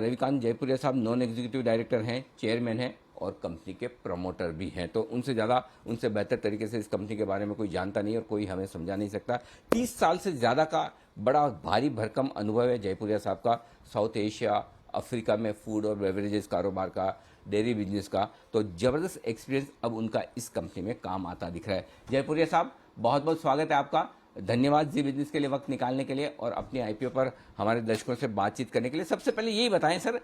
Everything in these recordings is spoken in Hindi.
रविकांत जयपुरिया साहब नॉन एग्जीक्यूटिव डायरेक्टर हैं, चेयरमैन हैं और कंपनी के प्रमोटर भी हैं। तो उनसे बेहतर तरीके से इस कंपनी के बारे में कोई जानता नहीं और कोई हमें समझा नहीं सकता। 30 साल से ज़्यादा का बड़ा भारी भरकम अनुभव है जयपुरिया साहब का, साउथ एशिया, अफ्रीका में फूड और बेवरेजेस कारोबार का, डेयरी बिजनेस का। तो ज़बरदस्त एक्सपीरियंस अब उनका इस कंपनी में काम आता दिख रहा है। जयपुरिया साहब, बहुत बहुत स्वागत है आपका। धन्यवाद जी बिजनेस के लिए वक्त निकालने के लिए और अपनी आईपीओ पर हमारे दर्शकों से बातचीत करने के लिए। सबसे पहले यही बताएं सर,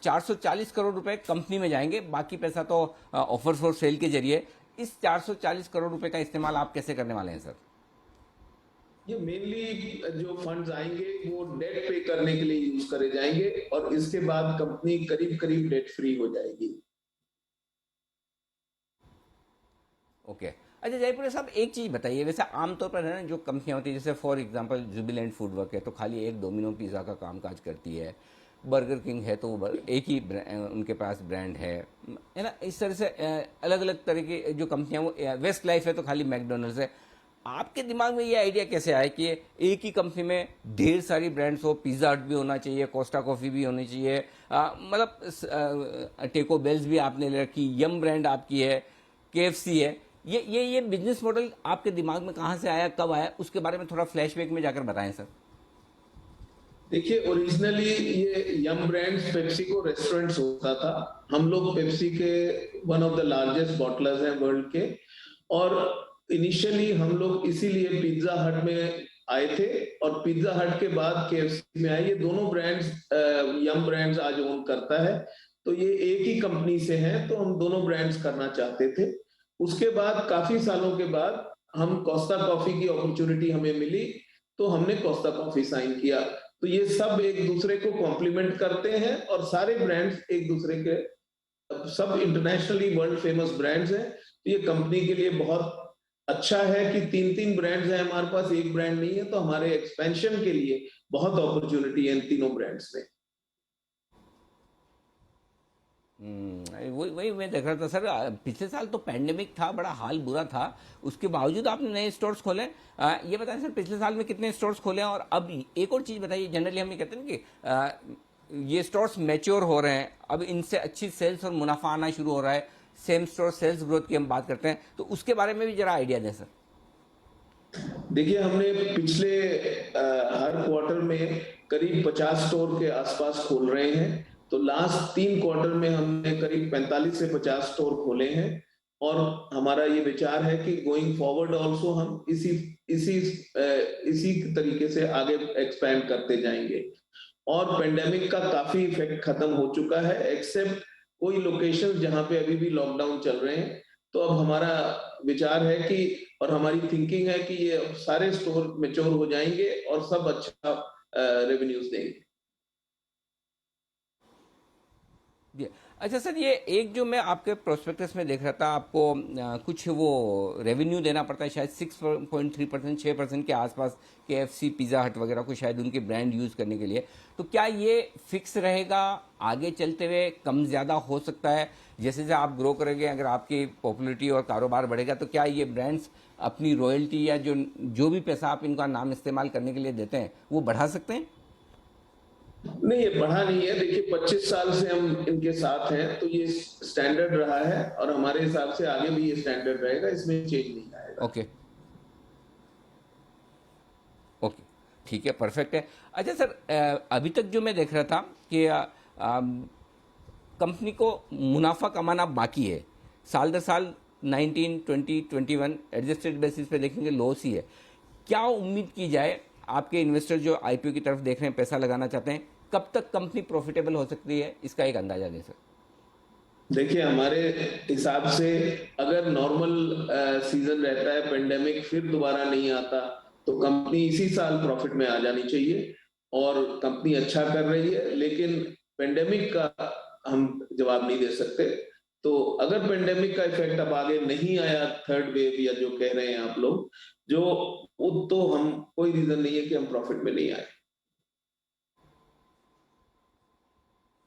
440 करोड़ रुपए कंपनी में जाएंगे, बाकी पैसा तो ऑफर्स फॉर सेल के जरिए। इस 440 करोड़ रुपए का इस्तेमाल आप कैसे करने वाले हैं सर? ये मेनली जो फंड्स आएंगे वो डेट पे करने के लिए यूज करे जाएंगे और इसके बाद कंपनी करीब करीब डेट फ्री हो जाएगी। ओके। अच्छा जयपुर साहब, एक चीज़ बताइए, वैसे आमतौर पर है ना जो कंपनियां होती है, जैसे for example Jubilant food work है तो खाली एक डोमिनो पिज़्ज़ा का कामकाज करती है, बर्गर किंग है तो वो एक ही उनके पास ब्रांड है ना। इस तरह से अलग अलग तरह की जो कंपनियां, वो वेस्ट लाइफ है तो खाली मैकडोनल्ड्स है। आपके दिमाग में ये आइडिया कैसे आया कि एक ही कंपनी में ढेर सारी ब्रांड्स हो? पिज़्ज़ा हट भी होना चाहिए, कोस्टा कॉफ़ी भी होनी चाहिए, मतलब टेको बेल्स भी आपने ले रखी, यम ब्रांड आपकी है, केएफसी है। ये बिजनेस मॉडल आपके दिमाग में कहाँ से आया, कब आया, उसके बारे में थोड़ा फ्लैशबैक में जाकर बताएं सर। देखिए, ओरिजिनली ये यम ब्रांड्स पेप्सी को रेस्टोरेंट्स होता था। हम लोग पेप्सी के one of the largest bottlers हैं वर्ल्ड के, और इनिशियली हम लोग इसीलिए पिज्जा हट में आए थे और पिज्जा हट के बाद केएफसी में आए। ये दोनों ब्रांड्स यम ब्रांड्स आज ओन करता है, तो ये एक ही कंपनी से हैं, तो हम दोनों ब्रांड्स करना चाहते थे। उसके बाद काफी सालों के बाद हम कोस्टा कॉफी की अपॉर्चुनिटी हमें मिली, तो हमने कोस्टा कॉफी साइन किया। तो ये सब एक दूसरे को कॉम्प्लीमेंट करते हैं और सारे ब्रांड्स एक दूसरे के, सब इंटरनेशनली वर्ल्ड फेमस ब्रांड्स हैं। तो ये कंपनी के लिए बहुत अच्छा है कि तीन तीन ब्रांड्स हैं हमारे पास, एक ब्रांड नहीं है। तो हमारे एक्सपेंशन के लिए बहुत अपॉर्चुनिटी है इन तीनों ब्रांड्स में। वही वही मैं देख रहा था सर, पिछले साल तो पैंडेमिक था, बड़ा हाल बुरा था, उसके बावजूद आपने नए स्टोर्स खोले। ये बताएं सर, पिछले साल में कितने स्टोर्स खोले हैं? और अब एक और चीज़ बताइए, जनरली हम ये कहते हैं कि ये स्टोर्स मैच्योर हो रहे हैं, अब इनसे अच्छी सेल्स और मुनाफा आना शुरू हो रहा है, सेम स्टोर सेल्स ग्रोथ की हम बात करते हैं, तो उसके बारे में भी जरा आइडिया दें सर। देखिए, हमने पिछले हर क्वार्टर में करीब 50 स्टोर के आसपास खोल रहे हैं। तो लास्ट 3 क्वार्टर में हमने करीब 45 से 50 स्टोर खोले हैं और हमारा ये विचार है कि गोइंग फॉरवर्ड ऑल्सो हम इसी इसी तरीके से आगे एक्सपैंड करते जाएंगे। और पेंडेमिक का काफी इफेक्ट खत्म हो चुका है, एक्सेप्ट कोई लोकेशन जहां पे अभी भी लॉकडाउन चल रहे हैं। तो अब हमारा विचार है कि, और हमारी थिंकिंग है कि ये सारे स्टोर मैच्योर हो जाएंगे और सब अच्छा रेवेन्यूज देंगे। अच्छा सर, ये एक जो मैं आपके प्रोस्पेक्टस में देख रहा था, आपको कुछ वो रेवेन्यू देना पड़ता है शायद 6.3%, 6% के आसपास, केएफसी, पिज़्ज़ा हट वगैरह को शायद उनके ब्रांड यूज़ करने के लिए। तो क्या ये फिक्स रहेगा, आगे चलते हुए कम ज़्यादा हो सकता है? जैसे जैसे आप ग्रो करेंगे, अगर आपकी पॉपुलरिटी और कारोबार बढ़ेगा, तो क्या ये ब्रांड्स अपनी रॉयल्टी या जो भी पैसा आप इनका नाम इस्तेमाल करने के लिए देते हैं वो बढ़ा सकते हैं? नहीं, ये बढ़ा नहीं है। देखिए, 25 साल से हम इनके साथ हैं, तो ये स्टैंडर्ड रहा है और हमारे हिसाब से आगे भी ये स्टैंडर्ड रहेगा, इसमें चेंज नहीं आएगा। ओके, ओके, ठीक है, परफेक्ट है। अच्छा सर, अभी तक जो मैं देख रहा था कि कंपनी को मुनाफा कमाना बाकी है, साल दर साल 19, 20, 21 एडजस्टेड बेसिस पे देखेंगे लॉस ही है। क्या उम्मीद की जाए, आपके इन्वेस्टर जो आईपीओ की तरफ देख रहे हैं, पैसा लगाना चाहते हैं, कब तक कंपनी प्रॉफिटेबल हो सकती है, इसका एक अंदाजा दें सर। देखिए, हमारे हिसाब से अगर नॉर्मल सीजन रहता है, पेंडेमिक फिर दोबारा नहीं आता, तो कंपनी इसी साल प्रॉफिट में आ जानी चाहिए। और कंपनी अच्छा कर रही है, लेकिन पेंडेमिक का हम जवाब नहीं दे सकते। तो अगर पेंडेमिक का इफेक्ट अब आगे नहीं आया, थर्ड वेव या जो कह रहे हैं आप लोग, जो वो, तो हम कोई रीजन नहीं है कि हम प्रॉफिट में नहीं आए।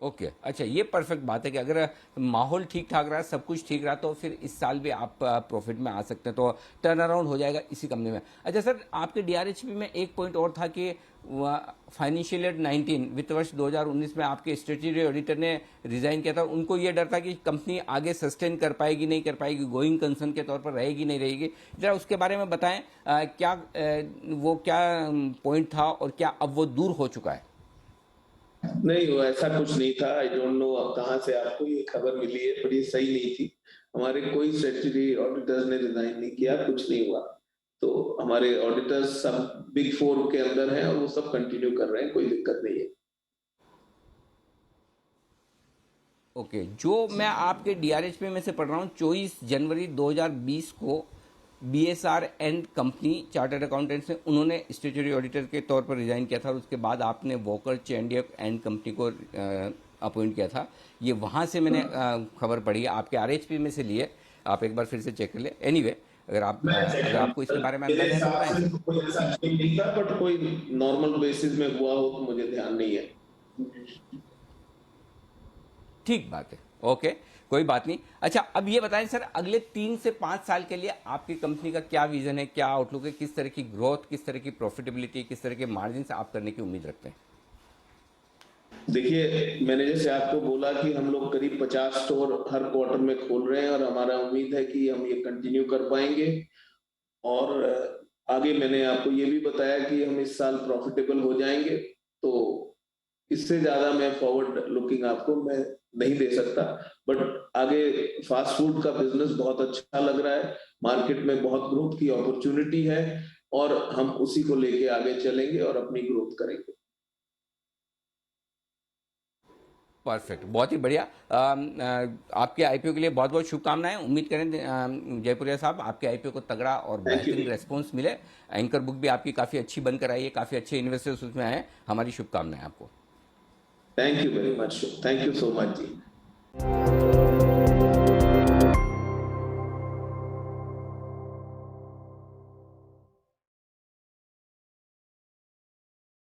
ओके, अच्छा, ये परफेक्ट बात है कि अगर माहौल ठीक ठाक रहा, सब कुछ ठीक रहा, तो फिर इस साल भी आप प्रॉफिट में आ सकते हैं, तो टर्न अराउंड हो जाएगा इसी कंपनी में। अच्छा सर, आपके डीआरएचपी में एक पॉइंट और था कि फाइनेंशियल ईयर 19 वित्त वर्ष 2019 में आपके स्टैट्यूटरी ऑडिटर ने रिजाइन किया था, उनको ये डर था कि कंपनी आगे सस्टेन कर पाएगी नहीं कर पाएगी, गोइंग कंसर्न के तौर पर रहेगी नहीं रहेगी। जरा उसके बारे में बताएं, वो क्या पॉइंट था और क्या अब वो दूर हो चुका है? नहीं, वो ऐसा कुछ नहीं था। आई डोंट नो कहाँ से आपको ये खबर मिली है, पर ये सही नहीं थी। हमारे कोई स्टैट्यूटरी ऑडिटर्स ने रिजाइन नहीं किया, कुछ नहीं हुआ। तो हमारे ऑडिटर्स सब बिग फोर के अंदर हैं और वो सब कंटिन्यू कर रहे हैं, कोई दिक्कत नहीं है। ओके, जो मैं आपके डीआरएचपी में से पढ़ रहा हूँ, 24 जनवरी 2020 को BSR and company chartered accountants ने उन्होंने स्टैट्यूटरी ऑडिटर के तौर पर रिजाइन किया था और उसके बाद आपने वोकर चैंडियक एंड कंपनी को अपॉइंट किया था। ये वहाँ से मैंने खबर पढ़ी है, आपके आरएचपी में से लिए। आप एक बार फिर से चेक कर ले। एनीवे, अगर आपको इसके बारे में अंदाजा है तो बताएं सर। कोई ऐसा नहीं था, बट कोई नॉर्मल बेसिस में हुआ हो तो मुझे ध्यान नहीं है। ठीक बात है, ओके, कोई बात नहीं। अच्छा, अब ये बताएं सर, अगले 3 से 5 साल के लिए आपकी कंपनी का क्या विजन है, क्या आउटलुक है, किस तरह की ग्रोथ, किस तरह की प्रॉफिटेबिलिटी, किस तरह के मार्जिन से आप करने की उम्मीद रखते हैं? देखिए, मैंने जैसे आपको बोला कि हम लोग करीब 50 स्टोर हर क्वार्टर में खोल रहे हैं और हमारा उम्मीद है कि हम ये कंटिन्यू कर पाएंगे। और आगे मैंने आपको ये भी बताया कि हम इस साल प्रॉफिटेबल हो जाएंगे। तो इससे ज्यादा मैं फॉरवर्ड लुकिंग आपको मैं नहीं दे सकता। बट आगे फास्ट फूड का बिजनेस बहुत अच्छा लग रहा है, मार्केट में बहुत ग्रोथ की अपॉर्चुनिटी है और हम उसी को लेके आगे चलेंगे और अपनी ग्रोथ करेंगे। परफेक्ट, बहुत ही बढ़िया। आपके आईपीओ के लिए बहुत बहुत शुभकामनाएं। उम्मीद करें जयपुरिया साहब, आपके आईपीओ को तगड़ा और बेहतरीन रेस्पॉन्स मिले। एंकर बुक भी आपकी काफ़ी अच्छी बनकर आई है, काफ़ी अच्छे इन्वेस्टर्स उसमें आए। हमारी शुभकामनाएं आपको। Thank you very much, thank you so much ji.